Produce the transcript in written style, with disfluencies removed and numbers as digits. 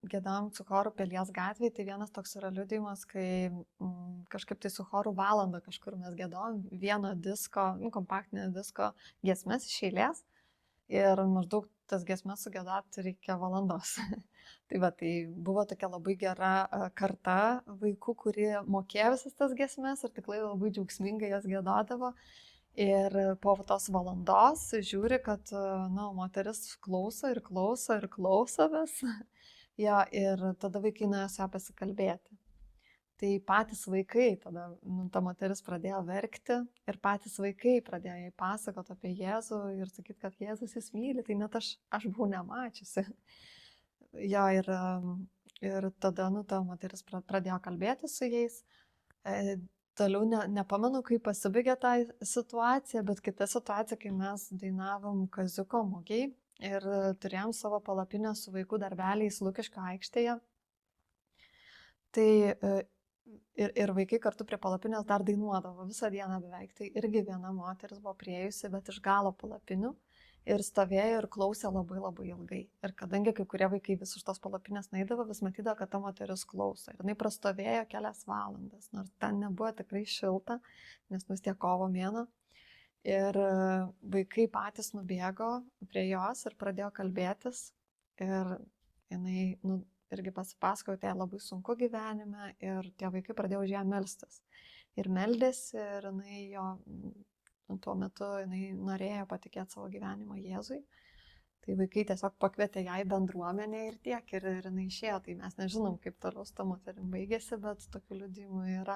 giedojom su choru Pilies gatvėje, tai vienas toks yra liudijimas, kai kažkaip tai su choru valandą kažkur mes giedojom vieno disko, kompaktinio disko giesmes iš eilės ir maždaug tas giesmes sugiedoti reikia valandos. Tai buvo tokia labai gera karta vaikų, kurie mokėjo visas tas giesmes ir tikrai labai džiaugsmingai jas giedodavo. Ir po tos valandos žiūri, kad moteris klauso ir klauso ir klauso vis. Jo, ir tada vaikai nuėjo su ją pasikalbėti. Tai patys vaikai, tada ta moteris pradėjo verkti ir patys vaikai pradėjo jai pasakoti apie Jėzų ir sakyti, kad Jėzus jis myli, tai net aš buvau nemačiusi. Jo, ir tada ta moteris pradėjo kalbėti su jais. Toliau nepamenu, kaip pasibaigė tą situaciją, bet kita situacija, kai mes dainavom Kaziuko mugėj ir turėjom savo palapinę su vaikų darbeliais Lukiškių aikštėje. Tai ir vaikai kartu prie palapinės dar dainuodavo visą dieną beveik. Tai irgi viena moteris buvo priėjusi, bet iš galo palapinių ir stovėjo ir klausė labai labai ilgai. Ir kadangi kai kurie vaikai vis už tos palapinės naidavo, vis matydavo, kad ta moteris klauso. Ir jinai prastovėjo kelias valandas, nors ten nebuvo tikrai šilta, nes vis tiek kovo mėnuo. Ir vaikai patys nubėgo prie jos ir pradėjo kalbėtis. Ir jinai irgi pasipasakojo, tai labai sunku gyvenime ir tie vaikai pradėjo už ją melstis. Ir meldėsi ir tuo metu jinai norėjo patikėti savo gyvenimą Jėzui. Tai vaikai tiesiog pakvietė ją į bendruomenę ir tiek. Ir jinai išėjo. Tai mes nežinom, kaip toliau su ta moterim baigėsi, bet tokių liudijimų yra.